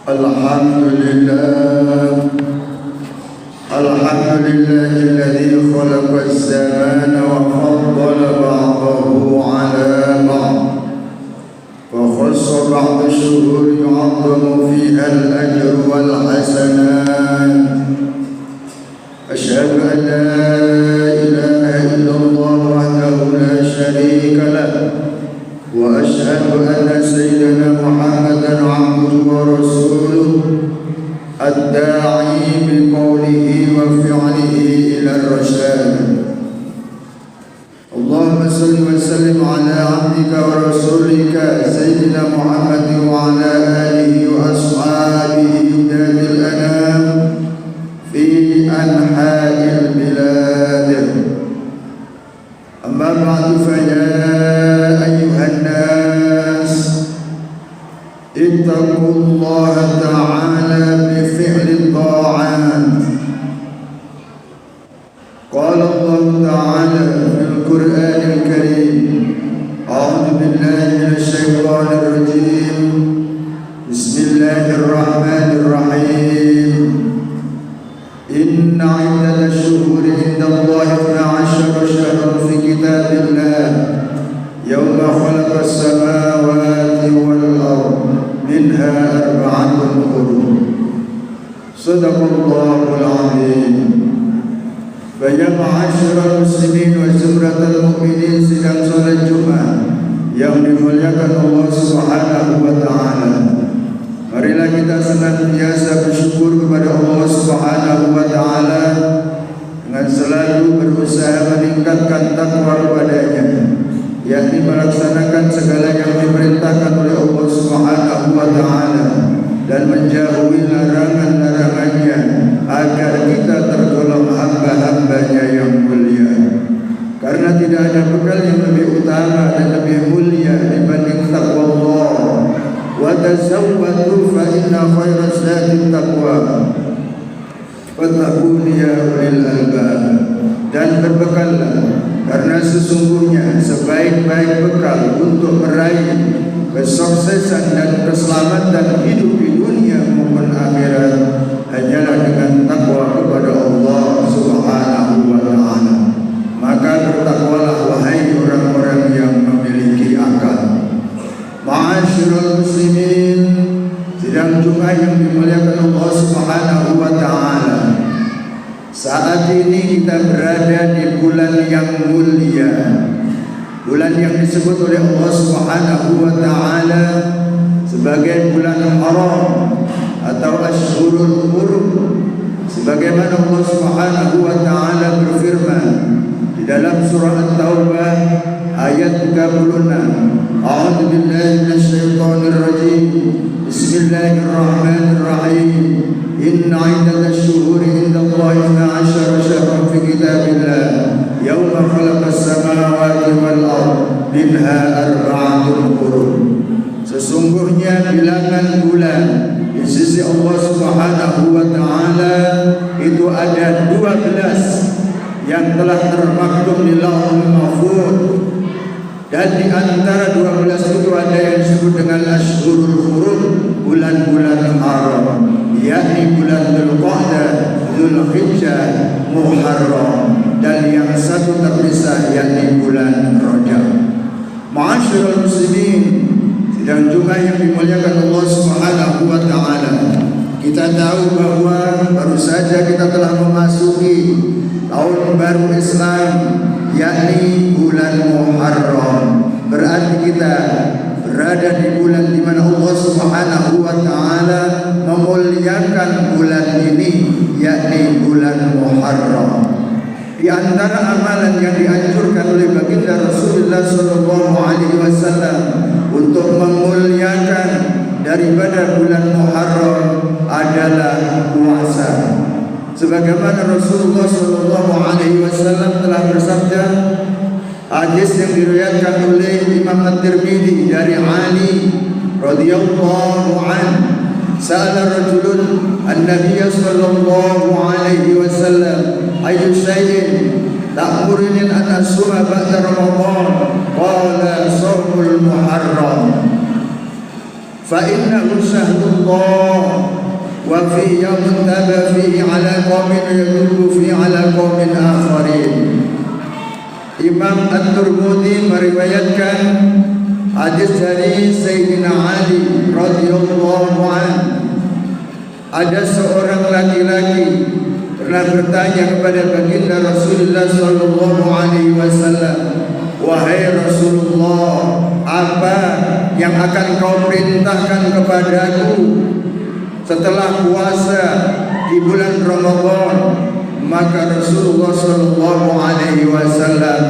الحمد لله الذي خلق الزمان وفضل بعضه على بعض وخص بعض الشهور يعظم فيها الأجر والحسنات. أشهد أن لا إله إلا الله وحده لا شريك له، وأشهد أن سيدنا محمدا عبده ورسوله الداعي بقوله وفعله إلى الرشاد. اللهم صل وسلم على عبدك ورسولك سيدنا محمد وعلى آله وأصحابه هداة الأنام في أنحاء البلاد. أما بعد، فيا أيها الناس اتقوا الله تعالى بفعل الطاعات. قال الله تعالى في القرآن الكريم: أعوذ بالله من الشيطان الرجيم، بسم الله الرحمن الرحيم. إن عدة الشهور عند الله 12 شهرا في كتاب الله يوم خلق السماوات والأرض منها 4 حرم. صدق الله العظيم. Faya ma'asyiral muslimin wa zumratal mu'minin, sidang salat Jumat yang dimuliakan Allah Subhanahu wa taala. Marilah kita senantiasa bersyukur kepada Allah Subhanahu wa taala dengan selalu berusaha meningkatkan takwa kepadanya, yakni melaksanakan segala yang diperintahkan oleh Allah Subhanahu wa taala dan menjauhi larangan-larangannya, agar kita tergolong hamba-hambanya yang mulia. Karena tidak ada bekal yang lebih utama dan lebih mulia dibanding takwa Allah. Wa tazawwadu fa inna khairaz zadi taqwa wattaqun ya ulil albab. Dan berbekallah, karena sesungguhnya sebaik-baik bekal untuk meraih kesuksesan dan keselamatan hidup di dunia maupun akhirat hanyalah dengan takwa kepada Allah Subhanahu wa taala. Maka bertakwalah wahai orang-orang yang memiliki akal. Ma'asyiral muslimin, sidang Jumat yang dimuliakan Allah Subhanahu wa taala. Saat ini kita berada di bulan yang mulia, bulan yang disebut oleh Allah Subhanahu wa taala sebagai bulan haram atau Ashhurul Hurum, sebagaimana Allah Subhanahu wa taala berfirman di dalam surah At-Taubah ayat 36. A'udzu billahi minasyaitonir rajim. Bismillahirrahmanirrahim. Inna 'iddatasy syuhuri 'indallahi 12 syahran fi kitabillah yauma khalaqas samawati wal ardh minha 4 hurum. Sesungguhnya bilangan bulan di sisi Allah Subhanahu wa taala itu ada 12 yang telah termaktub di Lauhul Mahfuz, dan di antara 12 itu ada yang disebut dengan Ashhurul Hurum, bulan-bulan haram, yakni bulan Dzulqa'dah, Dzulhijjah, Muharram, dan yang satu terpisah yakni bulan Rajab. Ma'asyiral muslimin, sidang Jumat yang dimuliakan Allah Subhanahu wa taala. Kita tahu bahwa baru saja kita telah memasuki tahun baru Islam, yakni bulan Muharram. Berarti kita berada di bulan di mana Allah Subhanahu wa taala memuliakan bulan ini, yakni bulan Muharram. Di antara amalan yang dianjurkan oleh baginda Rasulullah sallallahu alaihi wasallam untuk memuliakan daripada bulan Muharram adalah puasa. Sebagaimana Rasulullah sallallahu alaihi wasallam telah bersabda, hadis yang diriwayatkan oleh Imam At-Tirmidzi dari Ali radhiyallahu anhu, sa'ala rajulun an-nabiy sallallahu alaihi wasallam ayyu shay'in ta'muruni an asuma ba'da Ramadan, qala shaumul Muharram. fa innahu syahrullah wa fi yawmin taba fihi ala qaumin yadullu fi ala qaumin akharin. Imam At-Tirmidzi meriwayatkan hadis dari Sayyidina Ali radhiyallahu anhu. Ada seorang laki-laki pernah bertanya kepada baginda Rasulullah sallallahu alaihi wasallam, "Wahai Rasulullah, apa yang akan kau perintahkan kepadaku setelah puasa di bulan Ramadan?" Maka Rasulullah sallallahu alaihi wasallam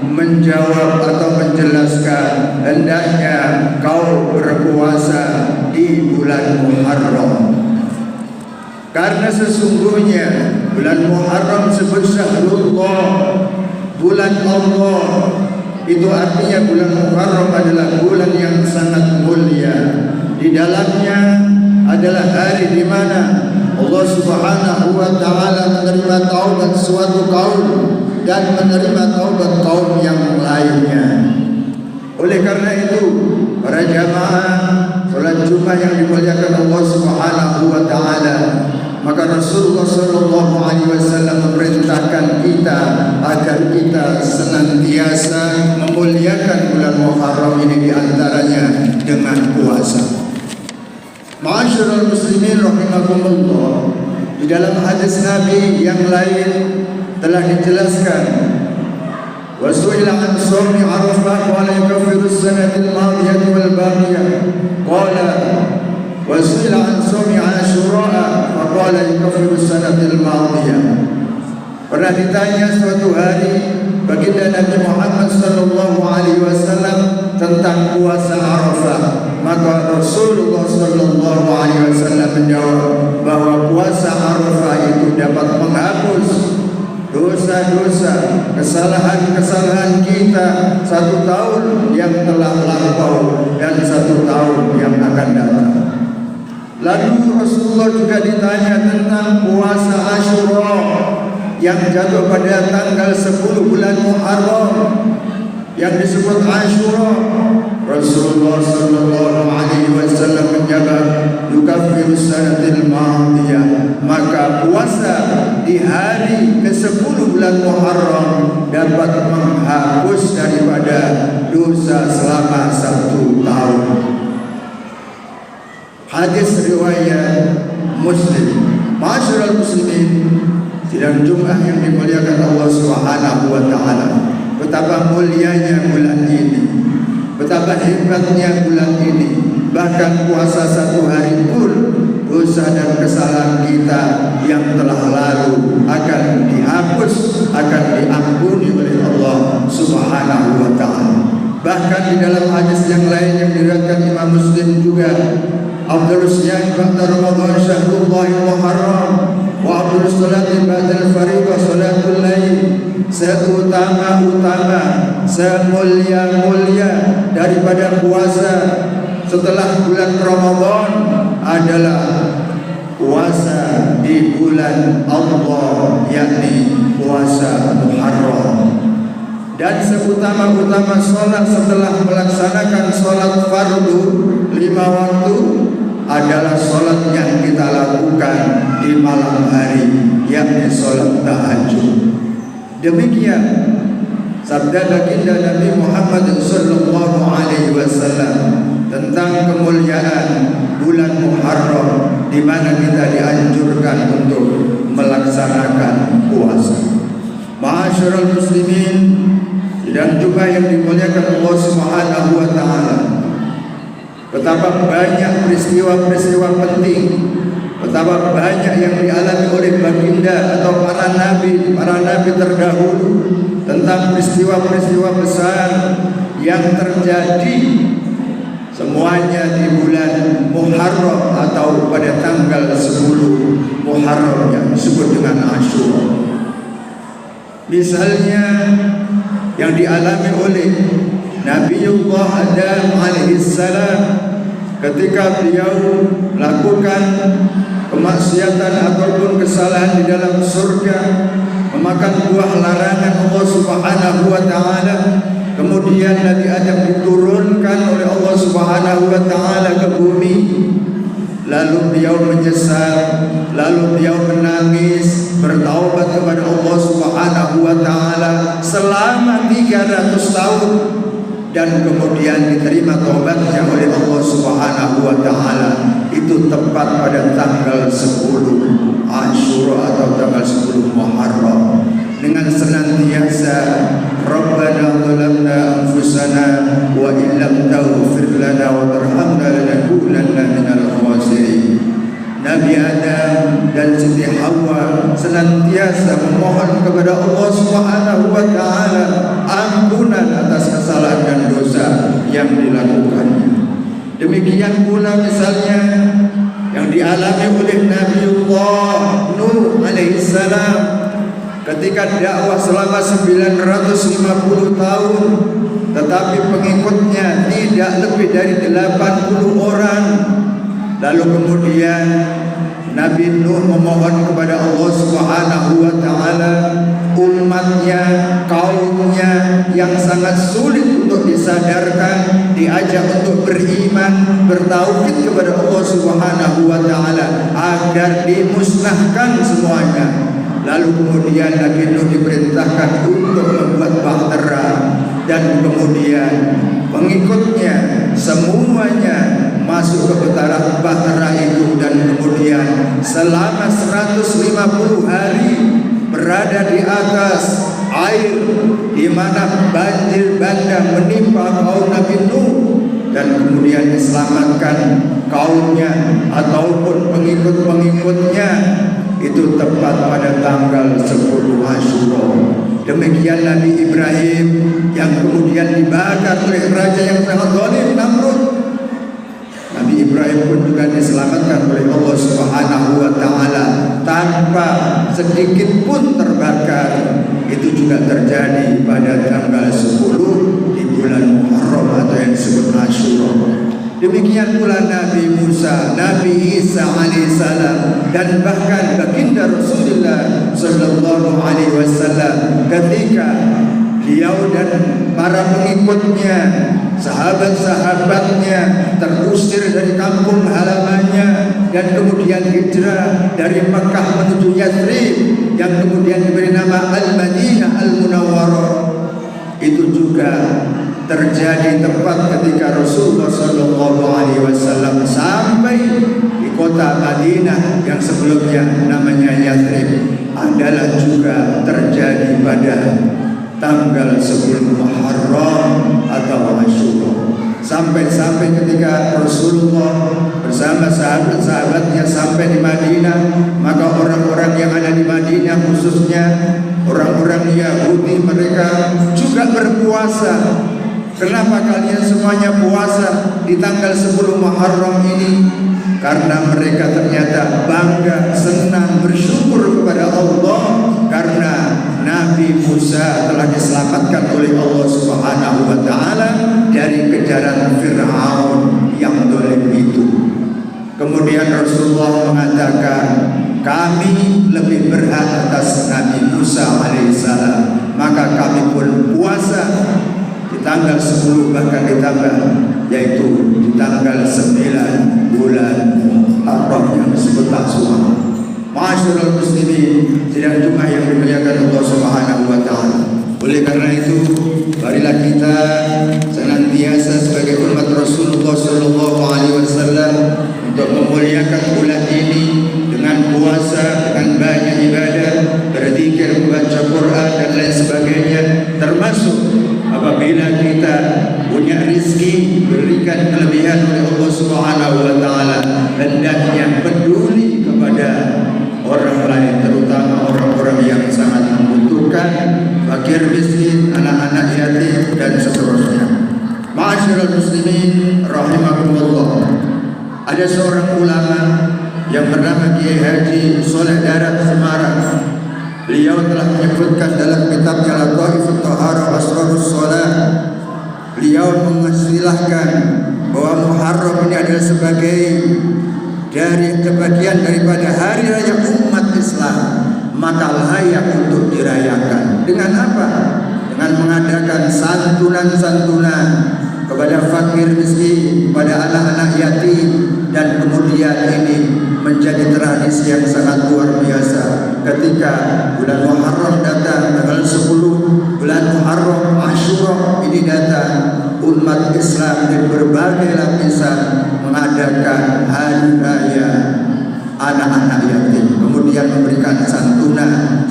menjawab atau menjelaskan, hendaknya kau berpuasa di bulan Muharram. Karena sesungguhnya bulan Muharram disebut syahrullah, bulan Allah. Itu artinya bulan Muharram adalah bulan yang sangat mulia. Di dalamnya adalah hari di mana Allah Subhanahu wa taala menerima taubat suatu kaum dan menerima taubat kaum yang lainnya. Oleh karena itu, para jamaah salat Jumat yang dimuliakan Allah Subhanahu wa taala, maka Rasulullah sallallahu alaihi wasallam memerintahkan kita agar kita senantiasa memuliakan bulan Muharram ini, di antaranya dengan puasa. Ma'asyiral muslimin rahimakumullah, di dalam hadis Nabi yang lain telah dijelaskan, wa su'ila an shaumi Arafah qala yukaffiru as-sanata al-madiyah wal baqiyah, qala wa su'ila an shaumi Ashura faqala yukaffiru as-sanata al-madiyah. Pernah ditanya suatu hari baginda Nabi Muhammad sallallahu alaihi wasallam tentang puasa Arafah, maka Rasulullah sallallahu alaihi wasallam menjawab bahwa puasa Arafah itu dapat menghapus dosa-dosa, kesalahan-kesalahan kita 1 tahun yang telah lampau dan 1 tahun yang akan datang. Lalu Rasulullah juga ditanya tentang puasa Ashura yang jatuh pada tanggal 10 bulan Muharram yang disebut Ashura. Rasulullah sallallahu alaihi wasallam menjawab, yukaffiru sanatil madiyah, maka puasa di hari ke-10 bulan Muharram dapat menghapus daripada dosa selama 1 tahun. Hadis riwayat Muslim. Ma'asyiral muslimin, sidang Jumat yang dimuliakan Allah Subhanahu wa taala, betapa mulianya bulan ini, betapa hebatnya bulan ini. Bahkan puasa 1 hari pun dosa dan kesalahan kita yang telah lalu akan dihapus, akan diampuni oleh Allah Subhanahu wa taala. Bahkan di dalam hadis yang lain yang diriwayatkan Imam Muslim juga, afdhalus siyam ba'da Ramadan syahrullah Muharram wa afdhalus salati ba'da al-fariḍah salatul lail. Seutama-utama, semulia-mulia daripada puasa setelah bulan Ramadan adalah puasa di bulan Allah, yakni puasa Muharram. Dan seutama-utama sholat setelah melaksanakan sholat fardu 5 waktu adalah sholat yang kita lakukan di malam hari, yakni sholat tahajud. Demikian sabda baginda Nabi Muhammad sallallahu alaihi wasallam tentang kemuliaan bulan Muharram, di mana kita dianjurkan untuk melaksanakan puasa. Ma'asyiral muslimin, dan juga yang dimuliakan Allah Subhanahu wa taala, betapa banyak peristiwa-peristiwa penting, betapa banyak yang dialami oleh baginda atau para nabi terdahulu tentang peristiwa-peristiwa besar yang terjadi, semuanya di bulan Muharram atau pada tanggal 10 Muharram yang disebut dengan Ashura. Misalnya yang dialami oleh Nabiullah Adam alaihissalam ketika beliau melakukan kemaksiatan ataupun kesalahan di dalam surga, memakan buah larangan Allah Subhanahu wa taala, Kemudian Nabi Adam diturunkan oleh Allah Subhanahu wa taala ke bumi. Lalu beliau menyesal, lalu beliau menangis, bertaubat kepada Allah Subhanahu wa taala selama 300 tahun, dan kemudian diterima taubatnya oleh Allah Subhanahu wa taala. Itu tepat pada tanggal 10 Asyura atau tanggal 10 Muharram, dengan senantiasa Rabbana zalamna anfusana wa illam taghfir lana wa tarhamna lanakunanna minal khasirin. Nabi Adam dan Siti Hawa senantiasa memohon kepada Allah Subhanahu wa taala ampunan atas kesalahan dan dosa yang dilakukannya. Demikian pula misalnya yang dialami oleh Nabiullah Nuh alaihissalam ketika dakwah selama 950 tahun, tetapi pengikutnya tidak lebih dari 80 orang. Lalu kemudian Nabi Nuh memohon kepada Allah Subhanahu wa taala, umatnya, kaumnya yang sangat sulit untuk disadarkan, diajak untuk beriman, bertauhid kepada Allah Subhanahu wa taala agar dimusnahkan semuanya. Lalu kemudian Nabi Nuh diperintahkan untuk membuat bahtera, dan kemudian pengikutnya semuanya masuk ke bahtera itu, dan kemudian selama 150 hari berada di atas air, di mana banjir bandang menimpa kaum Nabi Nuh, dan kemudian diselamatkan kaumnya ataupun pengikut-pengikutnya. Itu tepat pada tanggal 10 Asyura. Demikian Nabi Ibrahim yang kemudian dibakar oleh raja yang sangat zalim, Namrud. Nabi Ibrahim pun juga diselamatkan oleh Allah Subhanahu wa taala tanpa sedikit pun terbakar. Itu juga terjadi pada tanggal 10 di bulan Muharram atau yang disebut Asyura. Demikian pula Nabi Musa, Nabi Isa alaihissalam, dan bahkan baginda Rasulullah sallallahu alaihi wasallam ketika beliau dan para pengikutnya, sahabat-sahabatnya terusir dari kampung halamannya dan kemudian hijrah dari Mekah menuju Yathrib yang kemudian diberi nama Al-Madinah Al-Munawwarah. Itu juga terjadi tepat ketika Rasulullah sallallahu alaihi wasallam sampai di kota Madinah yang sebelumnya namanya Yathrib, adalah juga terjadi pada tanggal 10 Muharram atau Asyura. Sampai ketika Rasulullah bersama sahabat-sahabatnya sampai di Madinah, maka orang-orang yang ada di Madinah, khususnya orang-orang Yahudi, mereka juga berpuasa. Kenapa kalian semuanya puasa di tanggal 10 Muharram ini? Karena mereka ternyata bangga, senang, bersyukur kepada Allah karena Nabi Musa telah diselamatkan oleh Allah Subhanahu wa taala dari kejaran Fir'aun yang zalim itu. Kemudian Rasulullah mengatakan, kami lebih berhak atas Nabi Musa alaihissalam, maka kami pun puasa di tanggal 10, bahkan ditambah, yaitu di tanggal 9 bulan Muharram yang disebut Asyura. Ma'asyiral muslimin, sidang Jumat yang dimuliakan Allah Subhanahu wa taala. Oleh karena itu, marilah kita senantiasa sebagai umat Rasulullah sallallahu alaihi wasallam untuk memuliakan bulan ini dengan puasa, dengan banyak ibadah, berzikir, membaca Quran dan lain sebagainya, termasuk apabila kita punya rezeki berikan kelebihan oleh Allah Subhanahu wa taala, hendaknya peduli kepada orang lain, terutama orang-orang yang sangat membutuhkan, fakir miskin, anak-anak yatim dan seterusnya. Ma'asyiral muslimin rahimakumullah. Ada seorang ulama yang bernama Kiai Haji Soleh Darat Semarang. Beliau telah menyebutkan dalam kitabnya Lataifut Thaharah Asrarus Shalah, beliau mengistilahkan bahwa Muharram ini adalah sebagai bagian daripada hari raya umat Islam, maka layak untuk dirayakan. Dengan apa? dengan mengadakan santunan-santunan kepada fakir miskin, kepada anak-anak yatim, dan kemudian ini menjadi tradisi yang sangat luar biasa. Ketika bulan Muharram datang, tanggal 10 bulan Muharram, Asyura ini datang, umat Islam dari berbagai lapisan mengadakan hari raya anak-anak yatim, kemudian memberikan santunan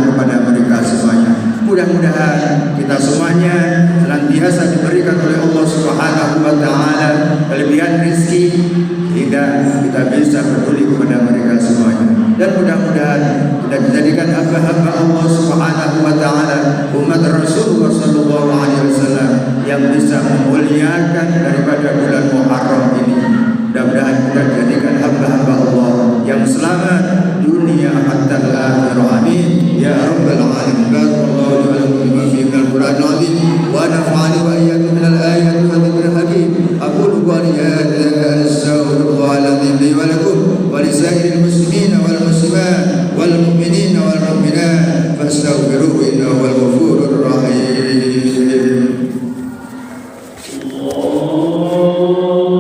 kepada mereka semuanya. Mudah-mudahan kita semuanya senantiasa diberikan oleh Allah Subhanahu wa taala kelebihan rezeki sehingga kita bisa peduli kepada mereka semuanya. Dan mudah-mudahan kita dijadikan hamba-hamba Allah Subhanahu wa taala, umat Rasulullah sallallahu alaihi wasallam yang bisa memuliakan daripada bulan Muharram ini. Mudah-mudahan kita dijadikan hamba-hamba Allah yang selamat dunia hatta al-akhirah. Amin ya rabbal alamin. Barakallahu li wa lakum bima fihi minal Qur'anil azim wa nafa'ani wa iyyakum minal ayati wa dzikril hakim. Aqulu qawli hadza astaghfirullahal azim li wa lakum wa li sa'iril